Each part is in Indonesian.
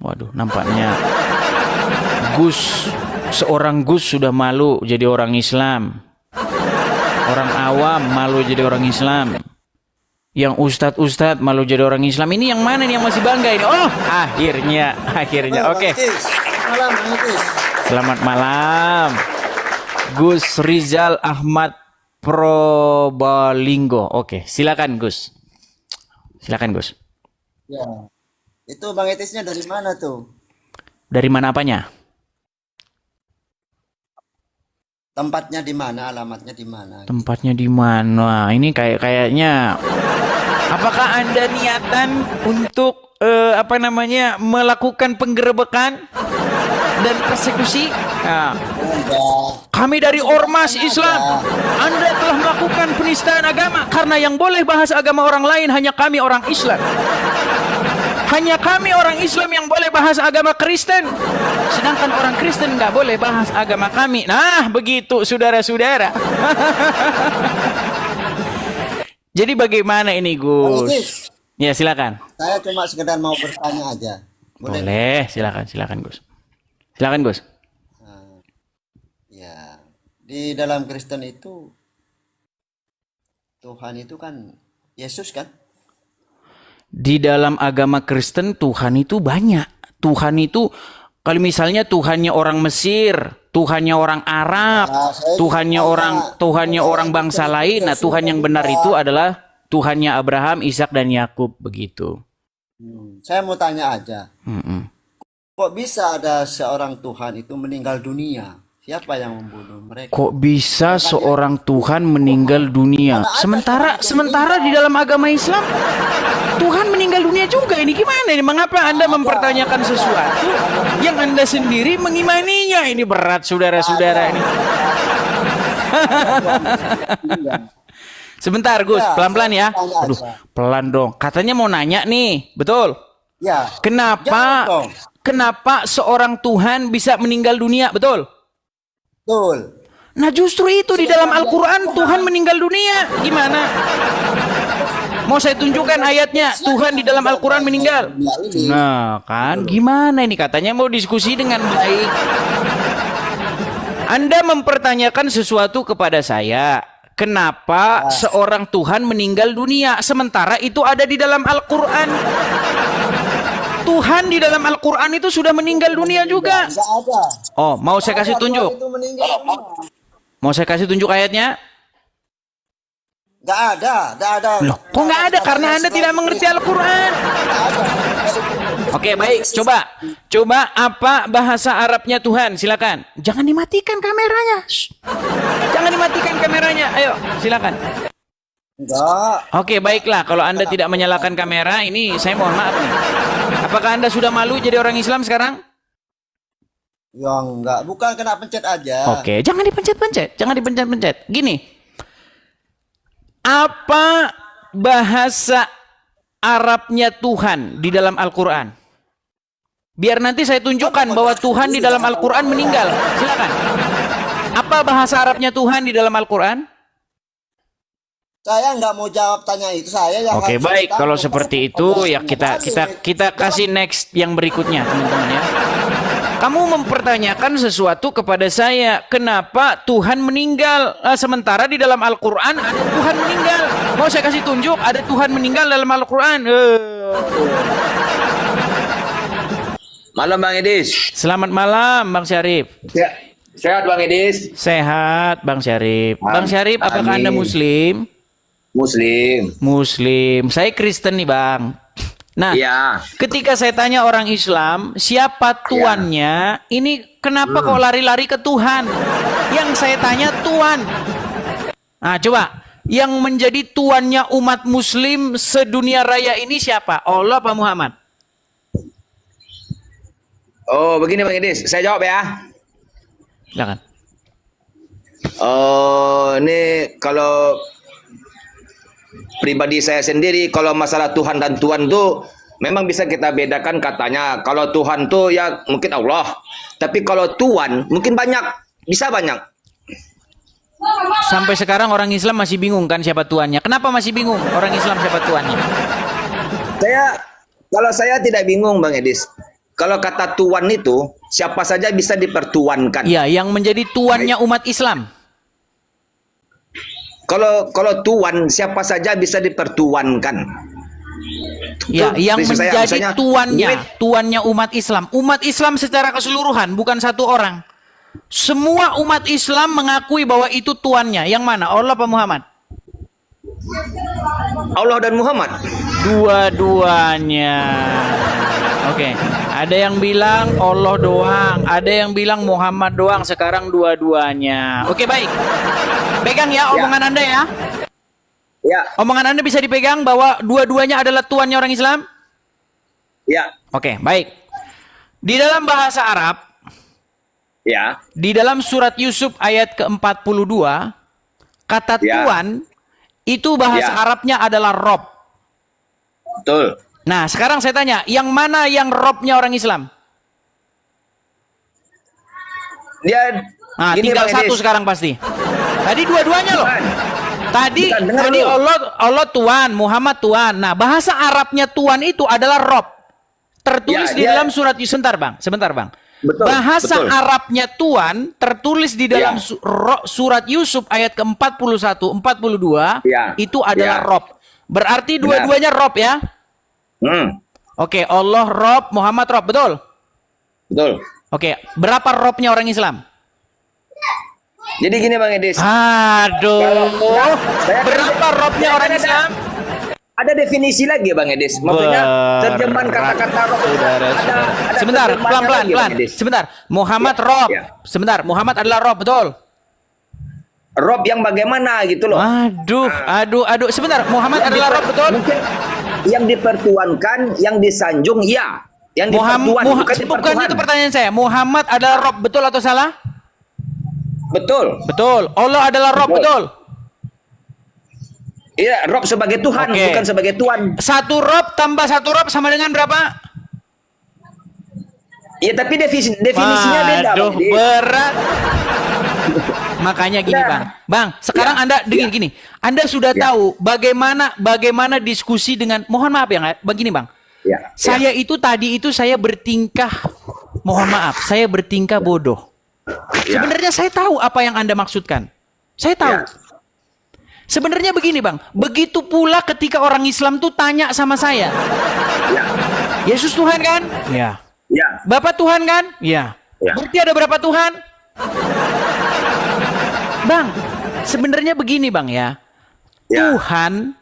Waduh, nampaknya seorang Gus sudah malu jadi orang Islam. Orang awam malu jadi orang Islam. Yang ustadz malu jadi orang Islam. Ini yang mana nih yang masih bangga ini? Oh, akhirnya. Oke. Selamat malam. Gus Rizal Ahmad Probolinggo. Oke, silakan Gus. Silakan Gus. Ya. Itu Bang Etisnya dari mana tuh? Dari mana apanya? Tempatnya di mana? Alamatnya di mana? Tempatnya di mana? Ini kayaknya apakah Anda niatan untuk melakukan penggerebekan dan persekusi? Nah, kami dari Ormas Islam. Anda telah melakukan penistaan agama karena yang boleh bahas agama orang lain hanya kami orang Islam. Hanya kami orang Islam yang boleh bahas agama Kristen. Sedangkan orang Kristen nggak boleh bahas agama kami. Nah, begitu saudara-saudara. Jadi bagaimana ini Gus? Ya silakan. Saya cuma sekedar mau bertanya aja. Boleh, silakan Gus. Silakan Gus. Ya, di dalam Kristen itu Tuhan itu kan Yesus kan? Di dalam agama Kristen Tuhan itu banyak. Tuhan itu kalau misalnya Tuhannya orang Mesir, Tuhannya orang Arab, Tuhannya orang bangsa lain. Nah, Tuhan yang benar itu adalah Tuhannya Abraham, Ishak dan Yakub begitu. Saya mau tanya aja. Kok bisa ada seorang Tuhan itu meninggal dunia? Siapa yang membunuh mereka? Kok bisa seorang Tuhan meninggal dunia? Sementara di dalam agama Islam Tuhan meninggal dunia juga. Ini gimana ini? Mengapa Anda mempertanyakan sesuatu yang Anda sendiri mengimaninya? Ini berat saudara-saudara ini. Sebentar Gus, pelan-pelan ya. Aduh, pelan dong. Katanya mau nanya nih, betul? Ya. Kenapa seorang Tuhan bisa meninggal dunia, betul? Betul. Nah justru itu di dalam Al-Quran Tuhan meninggal dunia. Gimana? Mau saya tunjukkan ayatnya Tuhan di dalam Al-Quran meninggal. Nah kan gimana ini? Katanya mau diskusi dengan baik. Anda mempertanyakan sesuatu kepada saya. Kenapa seorang Tuhan meninggal dunia sementara itu ada di dalam Al-Quran? Tuhan di dalam Al-Quran itu sudah meninggal dunia juga. Oh, mau saya kasih tunjuk? Mau saya kasih tunjuk ayatnya? Nggak ada. Loh, kok nggak ada? Karena Anda tidak mengerti Al-Quran. Oke, baik. Coba apa bahasa Arabnya Tuhan? Silakan. Jangan dimatikan kameranya. Jangan dimatikan kameranya. Ayo, silakan. Enggak. Oke, baiklah. Kalau Anda tidak menyalakan kamera, ini saya mohon maaf nih. Apakah Anda sudah malu jadi orang Islam sekarang? Ya enggak, bukan kena pencet aja. Oke, jangan dipencet-pencet. Jangan dipencet-pencet. Gini. Apa bahasa Arabnya Tuhan di dalam Al-Quran? Biar nanti saya tunjukkan bahwa Tuhan di dalam Al-Quran meninggal. Silakan. Apa bahasa Arabnya Tuhan di dalam Al-Quran? Saya nggak mau jawab tanya itu, saya yang Oke, baik. Kalau seperti itu ya kita kasih next yang berikutnya, teman-teman ya. Kamu mempertanyakan sesuatu kepada saya, kenapa Tuhan meninggal sementara di dalam Al-Quran ada Tuhan meninggal? Mau saya kasih tunjuk ada Tuhan meninggal dalam Al-Quran? Malam Bang Edis. Selamat malam Bang Syarif. Ya, sehat Bang Edis. Sehat Bang Syarif. Bang Syarif, apakah Anda Muslim? Muslim. Saya Kristen nih Bang. Nah, ya. Ketika saya tanya orang Islam, siapa tuannya? Ini kenapa kok lari-lari ke Tuhan? Yang saya tanya Tuhan. Nah, coba. Yang menjadi tuannya umat Muslim sedunia raya ini siapa? Allah apa Muhammad? Oh, begini Bang Edis. Saya jawab ya. Silakan. Ini kalau pribadi saya sendiri, kalau masalah Tuhan dan Tuhan tuh memang bisa kita bedakan katanya. Kalau Tuhan tuh ya mungkin Allah, tapi kalau Tuhan mungkin banyak, bisa banyak. Sampai sekarang orang Islam masih bingung kan siapa tuannya. Kenapa masih bingung orang Islam siapa tuannya? Kalau saya tidak bingung Bang Edis. kalau kata tuan itu siapa saja bisa dipertuankan. Ya, yang menjadi tuannya umat Islam. Kalau tuan siapa saja bisa dipertuankan. Ya, Itu yang prinsip saya. menjadi Misalnya, tuannya umat Islam. Umat Islam secara keseluruhan, bukan satu orang. Semua umat Islam mengakui bahwa itu tuannya. Yang mana? Allah apa Muhammad? Allah dan Muhammad. Dua-duanya. Oke. Ada yang bilang Allah doang, ada yang bilang Muhammad doang, sekarang dua-duanya. Oke, baik. Pegang ya omongan Anda ya. Ya, Omongan Anda bisa dipegang bahwa dua-duanya adalah tuannya orang Islam? ya, Oke, baik. Di dalam bahasa Arab, ya, di dalam surat Yusuf ayat ke-42, kata Ya. tuan itu bahasa Ya. Arabnya adalah Rob. betul. Nah, sekarang saya tanya, yang mana yang Robnya orang Islam? Dia Nah, gini, tinggal Bang satu Edis. sekarang pasti. Tadi dua-duanya loh. Bukan. Tadi Bukan, dengar tadi dulu. Allah Tuhan, Muhammad Tuhan. Nah, bahasa Arabnya Tuhan itu adalah Rob. Tertulis Ya, di dia- dalam surat sebentar, Bang. Betul, Bahasa betul. Arabnya Tuhan tertulis di dalam Ya. surat Yusuf ayat ke-41, 42 Ya. itu adalah Ya. Rob. Berarti dua-duanya Rob ya. Oke, Allah Rob, Muhammad Rob, betul? Betul. Oke, berapa Robnya orang Islam? Jadi gini Bang Edis. Aduh, saya- berapa Robnya orang Islam? Ada definisi lagi Bang Edis. Maksudnya terjemahan kata-kata roh. Ada Sebentar, terjemahannya pelan-pelan, lagi, pelan. Bang Edis. Sebentar, Muhammad Rob. Ya. Sebentar, Muhammad adalah Rob, betul? Rob yang bagaimana gitu loh. Aduh. Sebentar, Muhammad adalah Rob, betul? Mungkin yang dipertuankan, yang disanjung, ya. Yang dipertuan, bukan Bukan dipertuan. itu pertanyaan saya. Muhammad adalah Rob, betul atau salah? Betul. Betul. Allah adalah Rob, betul? Iya, Rob sebagai Tuhan, Oke. bukan sebagai Tuan. Satu Rob tambah satu Rob sama dengan berapa? Iya, tapi definisinya beda. Aduh, Bang Edis. berat. Makanya gini, Nah. Bang. Sekarang Ya. Anda dengar gini. Anda sudah Ya. tahu bagaimana diskusi dengan, mohon maaf ya, Bang, gini, Bang. Ya. Saya itu tadi itu saya bertingkah, mohon maaf, saya bertingkah bodoh. Ya. Sebenarnya saya tahu apa yang Anda maksudkan. Saya tahu. Ya. Sebenarnya begini, Bang. Begitu pula ketika orang Islam tuh tanya sama saya. Ya. Yesus Tuhan kan? Ya. Ya. Bapak Tuhan kan? Ya. Ya. Berarti ada berapa Tuhan? Bang, sebenarnya begini, Bang ya. Ya. Tuhan,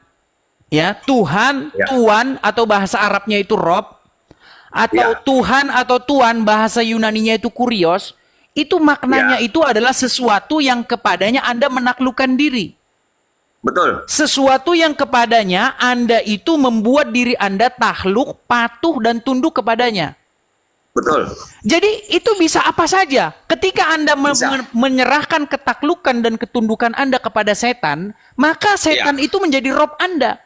ya, Tuhan, Ya. Tuan atau bahasa Arabnya itu Rob, atau Ya. Tuhan atau Tuan bahasa Yunaninya itu Kurios, itu maknanya Ya. itu adalah sesuatu yang kepadanya Anda menaklukkan diri. Betul. Sesuatu yang kepadanya Anda itu membuat diri Anda takluk, patuh, dan tunduk kepadanya. Betul. Jadi itu bisa apa saja. Ketika Anda Bisa. menyerahkan ketaklukan dan ketundukan Anda kepada setan, maka setan itu menjadi rob Anda.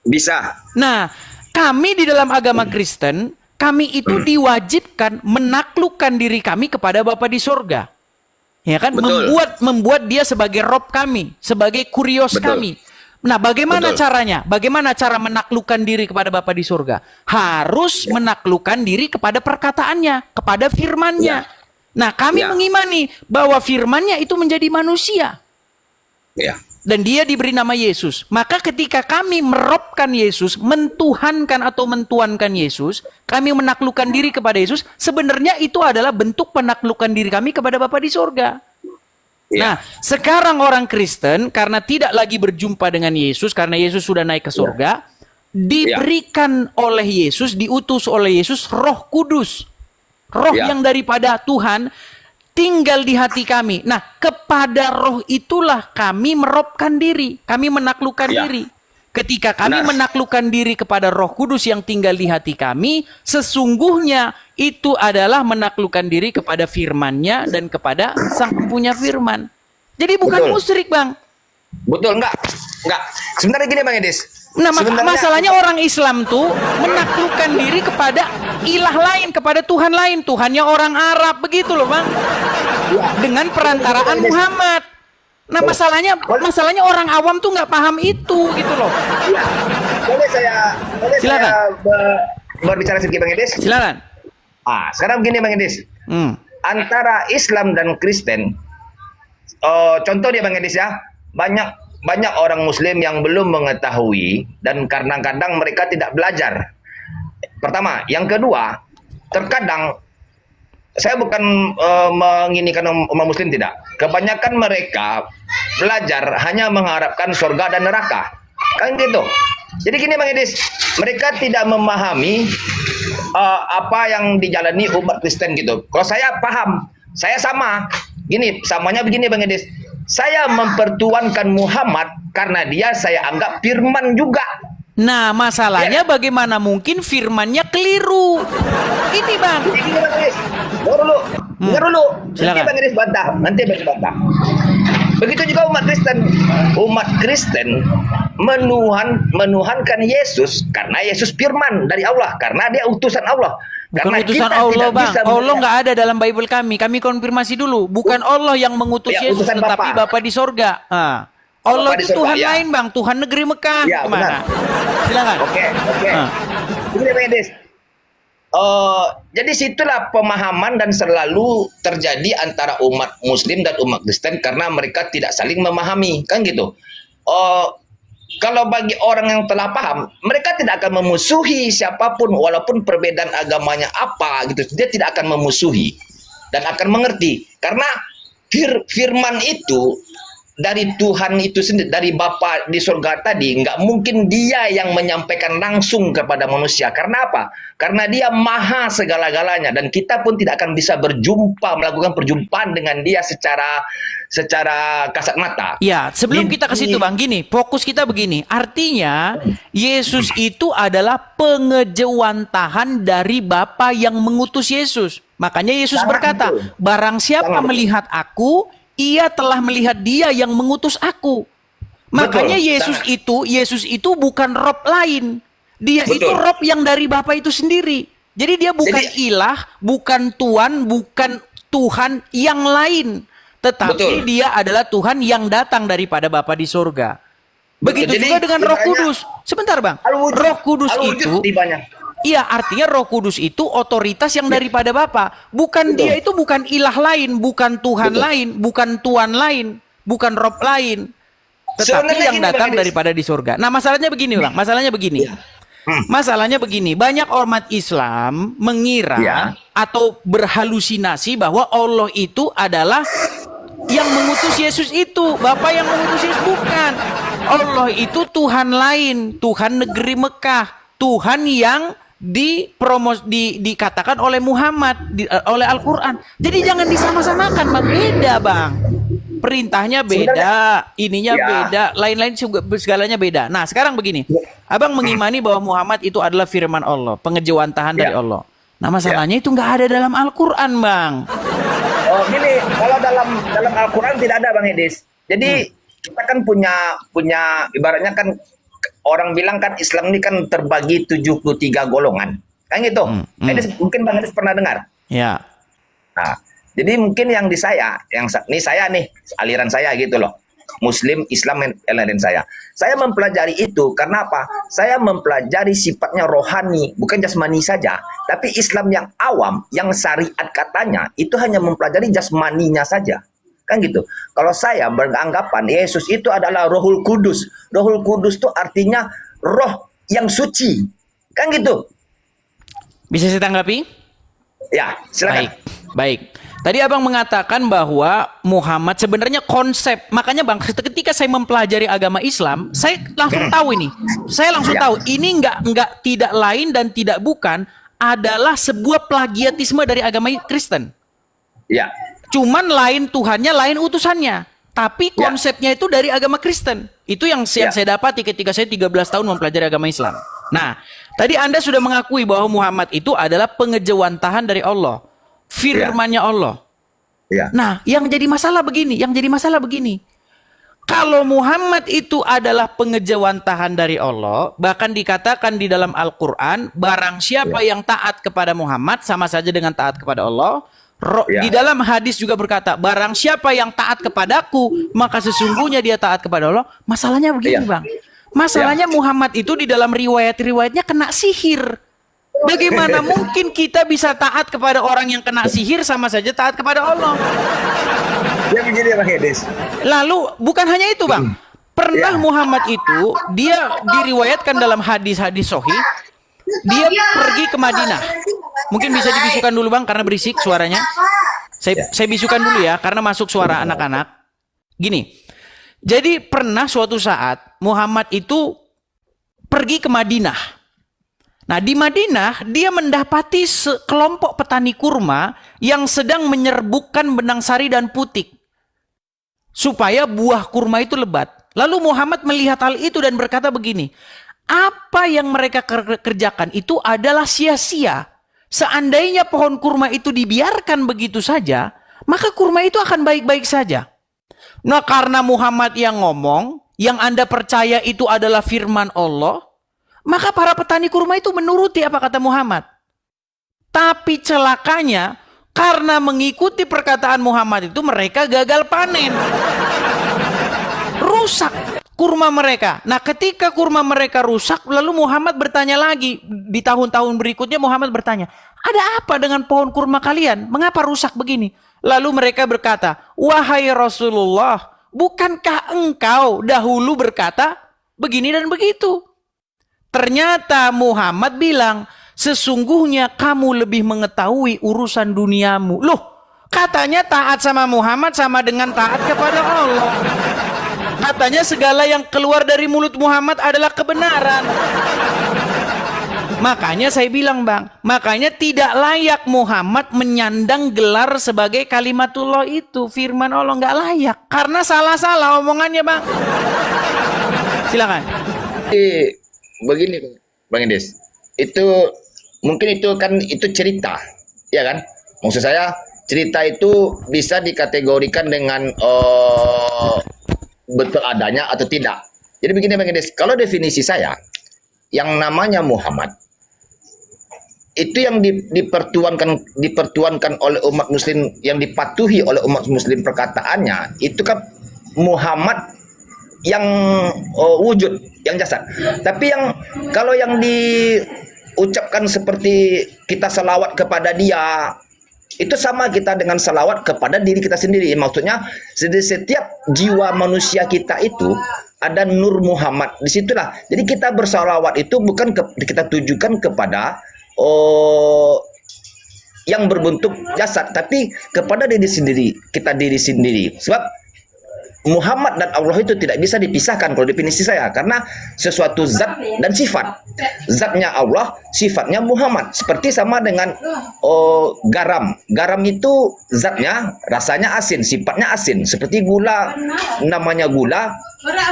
Bisa. Nah, kami di dalam agama Kristen, kami itu diwajibkan menaklukkan diri kami kepada Bapa di sorga. Ya kan? Betul. Membuat dia sebagai rob kami, sebagai kurios Betul. kami. Nah, bagaimana Betul. caranya? Bagaimana cara menaklukkan diri kepada Bapa di surga? Harus menaklukkan diri kepada perkataannya, kepada firman-Nya. Ya. Nah, kami Ya. mengimani bahwa firman-Nya itu menjadi manusia. Ya. Dan dia diberi nama Yesus. Maka ketika kami merobkan Yesus, mentuhankan atau mentuankan Yesus, kami menaklukkan diri kepada Yesus, sebenarnya itu adalah bentuk penaklukan diri kami kepada Bapa di surga. Ya. Nah, sekarang orang Kristen karena tidak lagi berjumpa dengan Yesus, karena Yesus sudah naik ke surga, diberikan oleh Yesus, diutus oleh Yesus Roh Kudus. Roh Ya. yang daripada Tuhan tinggal di hati kami. Nah, kepada roh itulah kami merobkan diri, kami menaklukkan Ya. diri. Ketika kami Benar. menaklukkan diri kepada Roh Kudus yang tinggal di hati kami, sesungguhnya itu adalah menaklukkan diri kepada firman-Nya dan kepada Sang Pempunya firman. Jadi bukan Betul. musyrik, Bang. Betul, enggak. Sebenarnya gini Bang Edis. Nah, Sebenarnya- masalahnya orang Islam tuh menaklukkan diri kepada ilah lain, kepada Tuhan lain. Tuhannya orang Arab, begitu loh, Bang. Dengan perantaraan Muhammad. Nah, masalahnya orang awam tuh nggak paham itu, gitu loh. Ya. Boleh saya Silakan. berbicara sedikit Bang Edis? Silakan. Sekarang begini Bang Edis. Antara Islam dan Kristen, contoh dia Bang Edis ya, banyak orang Muslim yang belum mengetahui dan kadang-kadang mereka tidak belajar. Pertama, yang kedua, terkadang saya bukan menginikan umat Muslim tidak. Kebanyakan mereka belajar hanya mengharapkan surga dan neraka, kan gitu. Jadi gini Bang Edis, mereka tidak memahami apa yang dijalani umat Kristen gitu. Kalau saya paham, saya sama. Gini, samanya begini Bang Edis. Saya mempertuankan Muhammad karena dia saya anggap firman juga. Nah, masalahnya bagaimana mungkin firmannya keliru? Ini Bang. Jadi gini Bang Edis, dengar dulu. Nanti Silakan. Bang Edis bantah. Begitu juga umat Kristen. Umat Kristen menuhankan Yesus karena Yesus firman dari Allah, karena dia utusan Allah. Bukan Karena utusan kita Allah, tidak Bang. bisa Allah nggak ada dalam Bible kami. Kami konfirmasi dulu. Bukan Allah yang mengutus Ya, Yesus, utusan tetapi Bapa. Bapa di sorga. Allah Bapa di itu sorga, Tuhan ya. lain, Bang. Tuhan negeri Mekah. Ya, Gimana? benar. Silakan. Oke. Ah. Ini Bang Edis. Jadi situlah pemahaman dan selalu terjadi antara umat Muslim dan umat Kristen karena mereka tidak saling memahami, kan gitu. Kalau bagi orang yang telah paham, mereka tidak akan memusuhi siapapun walaupun perbedaan agamanya apa gitu. Dia tidak akan memusuhi dan akan mengerti karena firman itu dari Tuhan itu sendiri, dari Bapa di surga tadi, nggak mungkin dia yang menyampaikan langsung kepada manusia. Karena apa? Karena dia maha segala-galanya dan kita pun tidak akan bisa melakukan perjumpaan dengan dia secara kasat mata. Ya, sebelum kita ke situ Bang, gini, fokus kita begini. Artinya, Yesus itu adalah pengejawantahan dari Bapa yang mengutus Yesus. Makanya Yesus Sangat berkata, betul. barang siapa Sangat betul. melihat aku, ia telah melihat dia yang mengutus aku. Makanya Betul. Yesus itu bukan rob lain. Dia Betul. itu rob yang dari Bapa itu sendiri. Jadi dia bukan ilah, bukan Tuhan, bukan Tuhan yang lain. Tetapi Betul. dia adalah Tuhan yang datang daripada Bapa di surga. Begitu Betul. juga Jadi, dengan Roh ibaratnya Kudus. Sebentar Bang. Al-wujud. Roh Kudus Al-wujud itu, tibanya. iya artinya Roh Kudus itu otoritas yang daripada Bapa. Bukan Betul. dia itu bukan ilah lain, bukan Tuhan Betul. lain, bukan Tuhan lain, bukan Rob lain. Tetapi Sebenarnya yang gini, datang Bang Edis. daripada di surga. Nah masalahnya begini Bang, masalahnya begini. Iya. Masalahnya begini, banyak umat Islam mengira Ya. atau berhalusinasi bahwa Allah itu adalah yang mengutus Yesus itu. Bapak yang mengutus Yesus bukan. Allah itu Tuhan lain, Tuhan negeri Mekah, Tuhan yang dikatakan oleh Muhammad, oleh Al-Quran. Jadi jangan disama-samakan Bang, beda Bang. Perintahnya beda, ininya Ya. beda, lain-lain juga segalanya beda. Nah sekarang begini, Abang mengimani bahwa Muhammad itu adalah firman Allah, pengejawantahan dari Allah. Nah masalahnya itu nggak ada dalam Al-Quran Bang. Gini, kalau dalam Al-Quran tidak ada Bang Edis. Jadi kita kan punya ibaratnya kan orang bilang kan Islam ini kan terbagi 73 golongan. Kan gitu. Edis, mungkin Bang Edis pernah dengar. Ya. Nah, jadi mungkin yang di saya, aliran saya gitu loh. Muslim, Islam, aliran saya. Saya mempelajari itu karena apa? Saya mempelajari sifatnya rohani, bukan jasmani saja. Tapi Islam yang awam, yang syariat katanya, itu hanya mempelajari jasmaninya saja. Kan gitu. Kalau saya beranggapan Yesus itu adalah Rohul Kudus. Rohul Kudus itu artinya roh yang suci. Kan gitu. Bisa saya tanggapi? Ya, silakan. Baik. Tadi Abang mengatakan bahwa Muhammad sebenarnya konsep. Makanya Bang, ketika saya mempelajari agama Islam, saya langsung tahu ini. Saya langsung tahu ini enggak tidak lain dan tidak bukan adalah sebuah plagiatisme dari agama Kristen. Ya. Cuman lain Tuhannya, lain utusannya. Tapi konsepnya itu dari agama Kristen. Itu yang saya dapati ketika saya 13 tahun mempelajari agama Islam. Nah, tadi Anda sudah mengakui bahwa Muhammad itu adalah pengejawantahan dari Allah. Firman-Nya Allah. Ya. Nah, yang jadi masalah begini. Kalau Muhammad itu adalah pengejawantahan dari Allah, bahkan dikatakan di dalam Al-Quran, barang siapa yang taat kepada Muhammad sama saja dengan taat kepada Allah. Di dalam hadis juga berkata, barang siapa yang taat kepadaku, maka sesungguhnya dia taat kepada Allah. Masalahnya begini Bang. Masalahnya Muhammad itu di dalam riwayat-riwayatnya kena sihir. Bagaimana mungkin kita bisa taat kepada orang yang kena sihir sama saja taat kepada Allah? Ya begini Bang Edis. Lalu bukan hanya itu Bang. Pernah Muhammad itu dia diriwayatkan dalam hadis-hadis sahih, dia pergi ke Madinah. Mungkin bisa dibisukan dulu Bang karena berisik suaranya. Saya bisukan dulu ya karena masuk suara anak-anak. Gini. Jadi pernah suatu saat Muhammad itu pergi ke Madinah. Nah di Madinah dia mendapati sekelompok petani kurma yang sedang menyerbukkan benang sari dan putik supaya buah kurma itu lebat. Lalu Muhammad melihat hal itu dan berkata begini, apa yang mereka kerjakan itu adalah sia-sia. Seandainya pohon kurma itu dibiarkan begitu saja, maka kurma itu akan baik-baik saja. Nah karena Muhammad yang ngomong, yang Anda percaya itu adalah firman Allah, maka para petani kurma itu menuruti apa kata Muhammad. Tapi celakanya, karena mengikuti perkataan Muhammad itu mereka gagal panen. Rusak kurma mereka. Nah ketika kurma mereka rusak, lalu Muhammad bertanya lagi. Di tahun-tahun berikutnya Muhammad bertanya, ada apa dengan pohon kurma kalian? Mengapa rusak begini? Lalu mereka berkata, wahai Rasulullah, bukankah engkau dahulu berkata begini dan begitu? Ternyata Muhammad bilang, sesungguhnya kamu lebih mengetahui urusan duniamu. Loh, katanya taat sama Muhammad sama dengan taat kepada Allah. Katanya segala yang keluar dari mulut Muhammad adalah kebenaran. Makanya saya bilang Bang, makanya tidak layak Muhammad menyandang gelar sebagai kalimatullah itu. Firman Allah nggak layak. Karena salah-salah omongannya Bang. Silakan. Begini Bang Edis, itu mungkin itu kan itu cerita, ya kan? Maksud saya cerita itu bisa dikategorikan dengan betul adanya atau tidak. Jadi begini Bang Edis, kalau definisi saya, yang namanya Muhammad itu yang dipertuankan oleh umat Muslim, yang dipatuhi oleh umat Muslim perkataannya, itu kan Muhammad yang wujud, yang jasad. Tapi yang kalau yang diucapkan seperti kita selawat kepada dia, itu sama kita dengan selawat kepada diri kita sendiri. Maksudnya setiap jiwa manusia kita itu ada nur Muhammad. Disitulah. Jadi kita bersalawat itu bukan kita tujukan kepada yang berbentuk jasad, tapi kepada diri sendiri, kita diri sendiri. Sebab Muhammad dan Allah itu tidak bisa dipisahkan kalau definisi saya, karena sesuatu zat dan sifat. Zatnya Allah, sifatnya Muhammad. Seperti sama dengan garam. Garam itu zatnya rasanya asin, sifatnya asin. Seperti gula, namanya gula,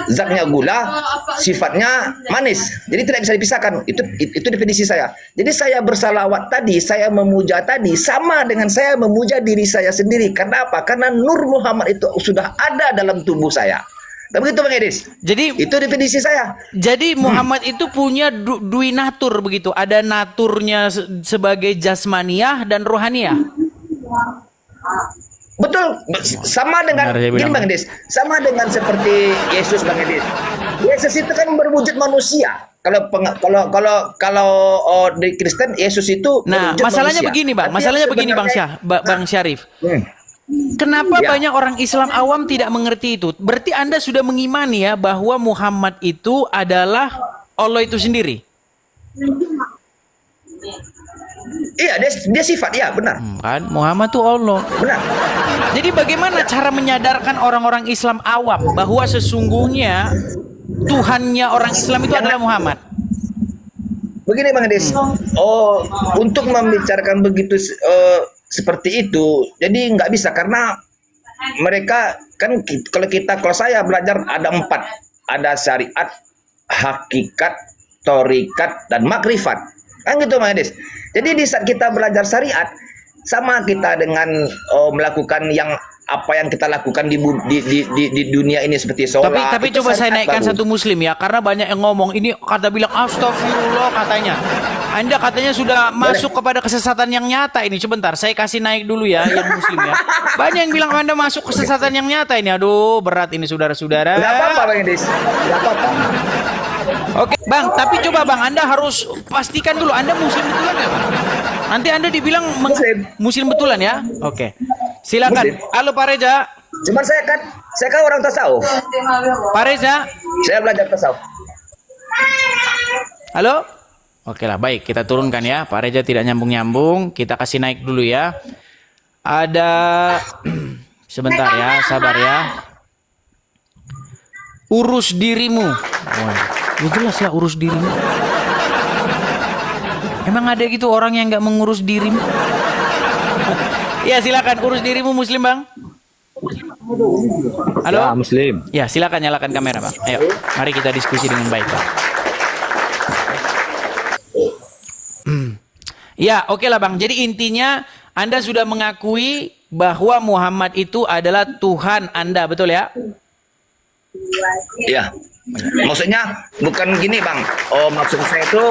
zatnya gula, sifatnya manis. Jadi tidak bisa dipisahkan. Itu definisi saya. Jadi saya bersalawat tadi, saya memuja tadi sama dengan saya memuja diri saya sendiri. Karena apa? Karena nur Muhammad itu sudah ada dalam tubuh saya. Tapi begitu Bang Edis. Jadi itu definisi saya. Jadi Muhammad itu punya dui natur begitu. Ada naturnya sebagai jasmaniah dan rohaniah. Betul, sama dengan gini Bang Edis, sama dengan seperti Yesus Bang Edis. Yesus itu kan berwujud manusia. Kalau di Kristen Yesus itu berwujud masalahnya manusia. begini Bang, masalahnya begini Bang Syarif. Kenapa Ya. banyak orang Islam awam tidak mengerti itu? Berarti Anda sudah mengimani ya bahwa Muhammad itu adalah Allah itu sendiri. Iya, dia sifat, ya benar. Kan Muhammad itu Allah. Benar. Jadi bagaimana cara menyadarkan orang-orang Islam awam bahwa sesungguhnya Tuhannya orang Islam itu adalah Muhammad? Begini Bang Edis, untuk membicarakan begitu seperti itu, jadi nggak bisa karena mereka kan kalau saya belajar ada 4, ada syariat, hakikat, torikat, dan makrifat, kan gitu Bang Edis. Jadi di saat kita belajar syariat, sama kita dengan melakukan apa yang kita lakukan di dunia ini seperti sholat. Tapi coba saya naikkan satu muslim ya, karena banyak yang ngomong ini bilang astagfirullah katanya. Anda katanya sudah masuk kepada kesesatan yang nyata ini. Sebentar, saya kasih naik dulu ya yang muslim ya. Banyak yang bilang Anda masuk kesesatan yang nyata ini. Aduh, berat ini saudara-saudara. Nggak apa-apa Bang Edis. Nggak apa-apa. Oke, Bang, tapi coba Bang, Anda harus pastikan dulu Anda muslim betulan ya, Bang? Nanti Anda dibilang muslim betulan ya. Oke. Silakan. Muslim. Halo Pak Reza. Cuman saya kan orang tasawuf. Pak Reza. Saya belajar tasawuf. Halo? Oke lah, baik. Kita turunkan ya. Pak Reza tidak nyambung-nyambung. Kita kasih naik dulu ya. Ada... Sebentar ya, sabar ya. Urus dirimu. Wah, ya jelas lah urus dirimu. Emang ada gitu orang yang nggak mengurus dirimu? Ya silakan urus dirimu muslim bang. Halo? Ya, muslim. Ya silakan nyalakan kamera bang. Ayo, mari kita diskusi dengan baik bang. Ya oke lah bang. Jadi intinya Anda sudah mengakui bahwa Muhammad itu adalah Tuhan Anda, betul ya? Iya. Maksudnya bukan gini bang. Oh maksud saya itu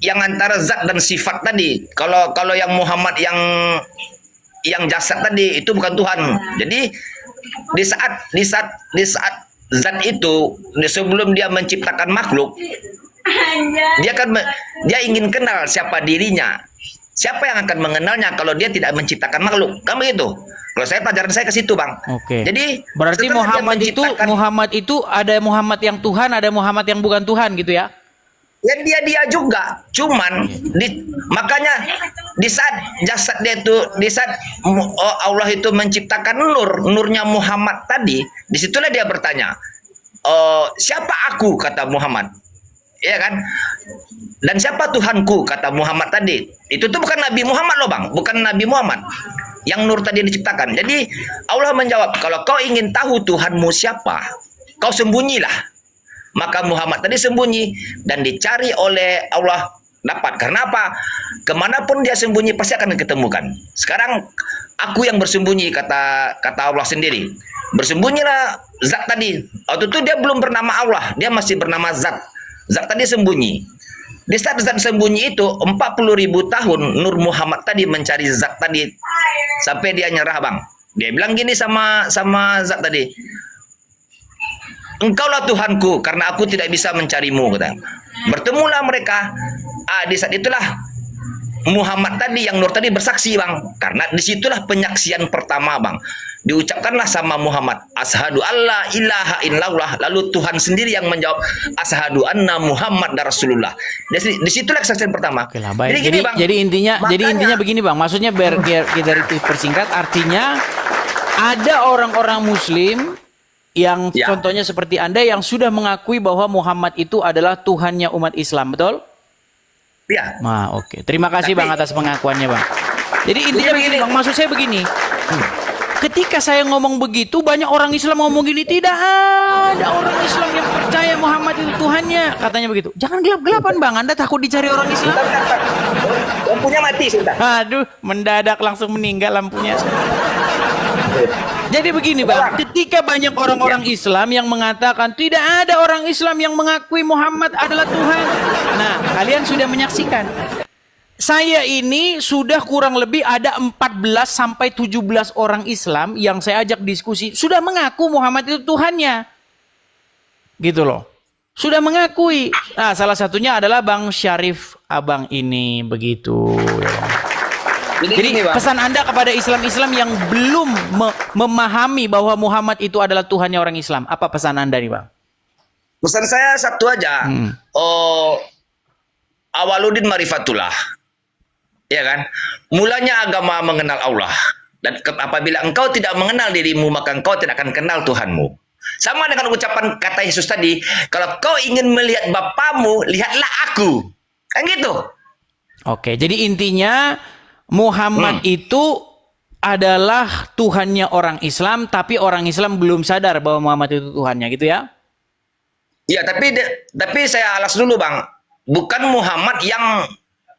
yang antara zat dan sifat tadi. Kalau yang Muhammad yang jasad tadi itu bukan Tuhan. Jadi di saat zat itu sebelum dia menciptakan makhluk, dia ingin kenal siapa dirinya. Siapa yang akan mengenalnya kalau dia tidak menciptakan makhluk? Kan begitu. Kalau saya pelajaran saya ke situ, Bang. Oke. Jadi berarti setelah dia Muhammad itu ada Muhammad yang Tuhan, ada Muhammad yang bukan Tuhan gitu ya? ya dia juga. Cuman makanya di saat jasad dia itu Allah itu menciptakan nurnya Muhammad tadi, disitulah dia bertanya, siapa aku, kata Muhammad. Iya kan? Dan siapa Tuhanku, kata Muhammad tadi. Itu tuh bukan Nabi Muhammad loh bang, bukan Nabi Muhammad yang nur tadi diciptakan. Jadi Allah menjawab, kalau kau ingin tahu Tuhanmu siapa, kau sembunyilah. Maka Muhammad tadi sembunyi dan dicari oleh Allah dapat. Karena apa? Kemanapun dia sembunyi pasti akan diketemukan. Sekarang aku yang bersembunyi, kata Allah sendiri. Bersembunyilah zat tadi. Waktu itu dia belum bernama Allah, dia masih bernama zat. Zat tadi sembunyi. Di saat zat sembunyi itu 40.000 tahun Nur Muhammad tadi mencari zat tadi sampai dia nyerah bang. Dia bilang gini sama zat tadi, engkaulah Tuhanku karena aku tidak bisa mencarimu, kata. Bertemulah mereka. Di saat itulah Muhammad tadi yang Nur tadi bersaksi bang, karena disitulah penyaksian pertama bang. Diucapkanlah sama Muhammad, asyhadu alla ilaha illallah, lalu Tuhan sendiri yang menjawab, asyhadu anna Muhammad Rasulullah. Disitulah kesaksian pertama. Oke lah, baik. Jadi intinya begini bang, maksudnya biar kita persingkat, artinya ada orang-orang Muslim yang contohnya seperti Anda yang sudah mengakui bahwa Muhammad itu adalah Tuhannya umat Islam, betul? Ya. Nah, oke. Terima kasih bang atas pengakuannya bang. Jadi intinya begini bang, maksud saya begini. Ketika saya ngomong begitu, banyak orang Islam ngomong gini, tidak ada orang Islam yang percaya Muhammad itu Tuhannya, katanya begitu. Jangan gelap-gelapan bang, Anda takut dicari orang Islam. Lampunya mati sebentar. Aduh, mendadak langsung meninggal lampunya. Jadi begini bang, ketika banyak orang-orang Islam yang mengatakan tidak ada orang Islam yang mengakui Muhammad adalah Tuhan. Nah, kalian sudah menyaksikan. Saya ini sudah kurang lebih ada 14 sampai 17 orang Islam yang saya ajak diskusi sudah mengaku Muhammad itu Tuhannya. Gitu loh. Sudah mengakui. Nah, salah satunya adalah Bang Syarif Abang ini begitu. Jadi pesan Anda kepada Islam-Islam yang belum memahami bahwa Muhammad itu adalah Tuhannya orang Islam. Apa pesan Anda nih Bang? Pesan saya satu aja. Awaluddin marifatullah. Ya kan? Mulanya agama mengenal Allah. Dan apabila engkau tidak mengenal dirimu, maka engkau tidak akan kenal Tuhanmu. Sama dengan ucapan kata Yesus tadi, kalau kau ingin melihat Bapamu, lihatlah aku. Kan gitu. Oke, jadi intinya Muhammad itu adalah Tuhannya orang Islam, tapi orang Islam belum sadar bahwa Muhammad itu Tuhannya, gitu ya? Ya, tapi saya alas dulu, Bang. Bukan Muhammad yang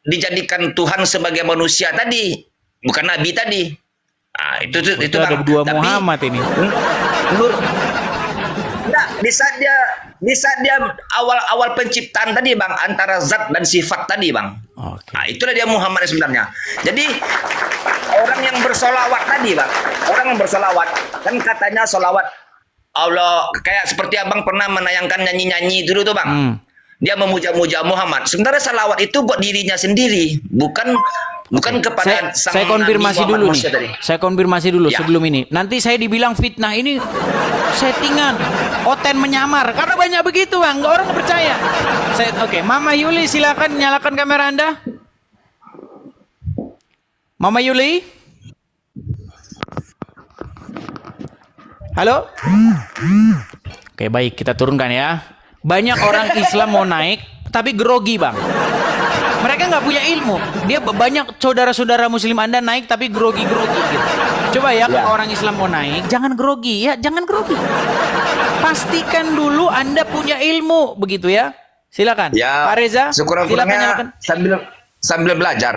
dijadikan Tuhan sebagai manusia tadi, bukan Nabi tadi. Nah, itu ada Bang. dua Muhammad ini. Nah, di saat dia awal penciptaan tadi, Bang, antara zat dan sifat tadi, Bang. Oke. Nah, itulah dia Muhammad sebenarnya. Jadi orang yang bersolawat tadi, Bang, orang yang bersolawat kan katanya solawat Allah, kayak seperti abang pernah menayangkan nyanyi-nyanyi dulu tuh bang. Dia memuja-muja Muhammad. Sementara salawat itu buat dirinya sendiri, bukan kepada Saya konfirmasi Nabi dulu Muhammad nih. Tadi. Saya konfirmasi dulu Ya. sebelum ini. Nanti saya dibilang fitnah ini settingan, Oten menyamar. Karena banyak begitu bang, orang nggak percaya. Oke, Mama Yuli silakan nyalakan kamera Anda. Mama Yuli. Halo? Oke, baik, kita turunkan ya. Banyak orang Islam mau naik, tapi grogi, Bang. Mereka nggak punya ilmu. Dia banyak saudara-saudara Muslim Anda naik, tapi grogi-grogi gitu. Coba ya, kalau orang Islam mau naik, jangan grogi ya, jangan grogi. Pastikan dulu Anda punya ilmu, begitu ya. Silakan, Ya, Pak Reza. Silakan sekurang-kurangnya nyalakan. sambil belajar.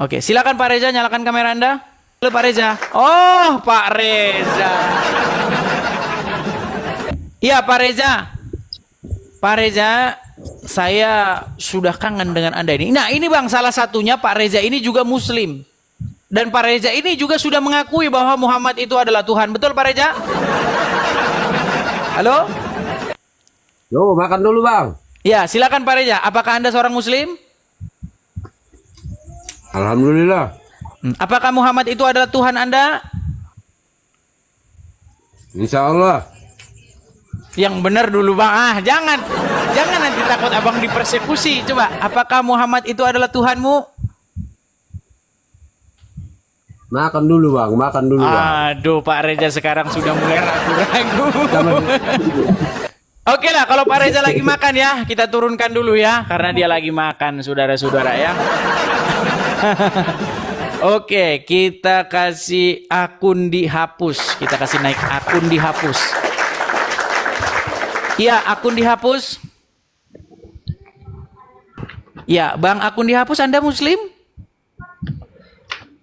Oke, silakan Pak Reza nyalakan kamera Anda. Halo Pak Reza. Oh, Pak Reza. Iya, Pak Reza. Pak Reza, saya sudah kangen dengan Anda ini. Nah, ini Bang, salah satunya Pak Reza ini juga Muslim. Dan Pak Reza ini juga sudah mengakui bahwa Muhammad itu adalah Tuhan. Betul Pak Reza? Halo? Yo, makan dulu bang. Ya, silakan Pak Reza. Apakah Anda seorang Muslim? Alhamdulillah. Apakah Muhammad itu adalah Tuhan Anda? Insya Allah. Yang benar dulu Bang. Ah, jangan nanti takut Abang dipersekusi. Coba, apakah Muhammad itu adalah Tuhanmu? Makan dulu bang, makan dulu bang. Aduh, Pak Reza sekarang sudah mulai ragu-ragu. Oke lah, kalau Pak Reza lagi makan ya, kita turunkan dulu ya, karena dia lagi makan, saudara-saudara ya. Oke, kita kasih akun dihapus. Kita kasih naik akun dihapus. Iya, akun dihapus. Ya, Bang, akun dihapus Anda Muslim?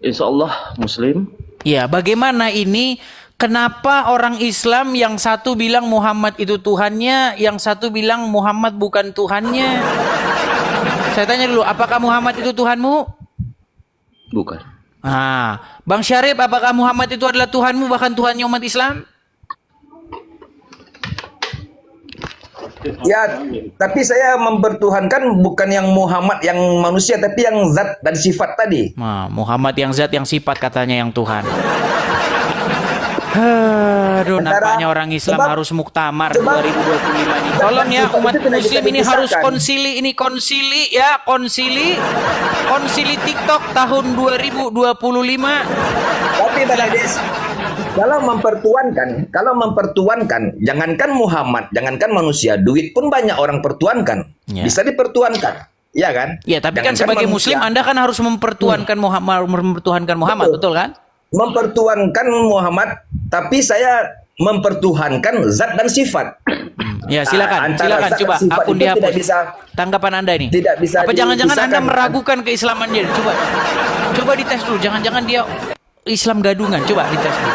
Insya Allah Muslim. Ya, bagaimana ini? Kenapa orang Islam yang satu bilang Muhammad itu Tuhannya, yang satu bilang Muhammad bukan Tuhannya? Saya tanya dulu, apakah Muhammad itu Tuhanmu? Bukan. Bang Syarif, apakah Muhammad itu adalah Tuhanmu, bahkan Tuhannya umat Islam? Ya, tapi saya mempertuhankan bukan yang Muhammad yang manusia, tapi yang zat dan sifat tadi. Nah, Muhammad yang zat yang sifat katanya yang Tuhan. Aduh, nampaknya orang Islam harus muktamar 2025 ini. Tolong ya umat Muslim ini harus konsili, ini konsili ya, konsili TikTok tahun 2025. Tapi Bang Ades, kalau mempertuankan, jangankan Muhammad, jangankan manusia, duit pun banyak orang pertuankan. Ya. Bisa dipertuankan. Iya kan? Ya, tapi kan Jangankan sebagai manusia. Muslim Anda kan harus mempertuankan Muhammad, betul kan? Mempertuankan Muhammad, tapi saya mempertuhankan zat dan sifat. Ya, silakan Antara zat coba dan sifat akun itu dihapus. tidak bisa, Tanggapan Anda ini. tidak bisa Apa jangan-jangan Anda dipisahkan. meragukan keislaman dia? Coba dites dulu. Jangan-jangan dia Islam gadungan. Coba dites dulu.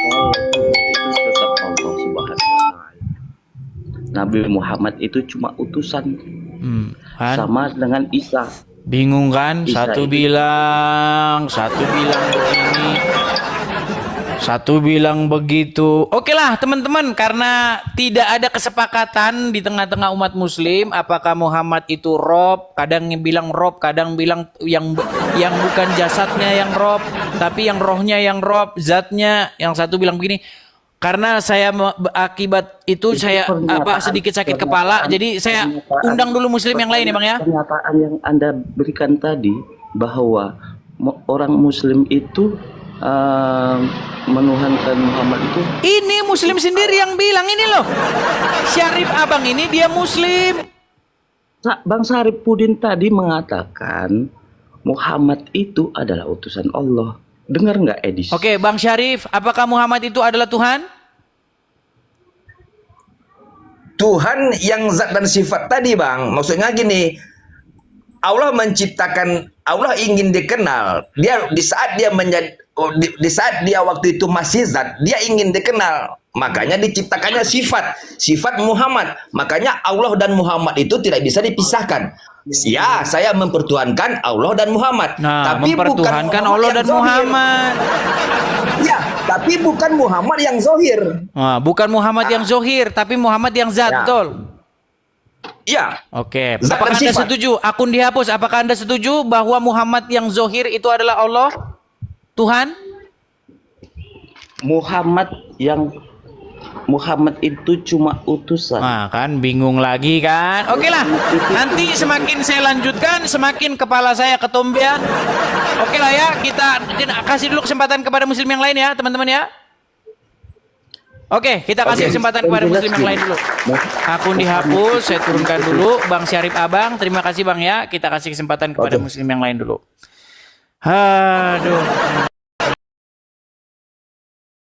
Itu tetap Allah Subhanahu wa Ta'ala. Nabi Muhammad itu cuma utusan, Kan? sama dengan Isa. Bingung kan? Isa Satu itu. bilang begini, satu bilang begitu. Oke lah teman-teman, karena tidak ada kesepakatan di tengah-tengah umat Muslim, apakah Muhammad itu Rob? Kadang yang bilang Rob, kadang bilang yang bukan jasadnya yang Rob, tapi yang rohnya yang Rob, zatnya. Yang satu bilang begini. Karena saya akibat itu saya sedikit sakit kepala, jadi saya undang dulu Muslim yang lain ya Bang ya. Pernyataan yang Anda berikan tadi bahwa orang Muslim itu menuhankan Muhammad itu. Ini Muslim sendiri yang bilang ini loh. Syarif Abang ini dia Muslim. Bang Saripudin tadi mengatakan Muhammad itu adalah utusan Allah. Dengar nggak Edis? Oke, Bang Syarif, apakah Muhammad itu adalah Tuhan? Tuhan yang zat dan sifat tadi, Bang. Maksudnya gini, Allah menciptakan, Allah ingin dikenal. Dia di saat dia menjadi di saat dia waktu itu masih zat, dia ingin dikenal. Makanya diciptakannya sifat Muhammad. Makanya Allah dan Muhammad itu tidak bisa dipisahkan. Ya, saya mempertuhankan Allah dan Muhammad. Nah, tapi bukan mempertuhankan Allah yang dan zahir. Muhammad. Ya, Tapi bukan Muhammad yang zohir. Bukan Muhammad yang zohir, tapi Muhammad yang zat, Ya. betul. Ya. Oke, Zat apakah dan Anda sifat. setuju? Akun dihapus. Apakah Anda setuju bahwa Muhammad yang zohir itu adalah Allah? Tuhan? Muhammad itu cuma utusan. Nah, kan bingung lagi kan? Oke lah, nanti semakin saya lanjutkan, semakin kepala saya ketombean. Oke lah ya, kita kasih dulu kesempatan kepada muslim yang lain ya, teman-teman ya. Oke, kita kasih Oke. kesempatan kepada muslim yang lain dulu. Akun dihapus, saya turunkan dulu. Bang Syarif Abang, terima kasih Bang ya. Kita kasih kesempatan kepada muslim yang lain dulu. Aduh.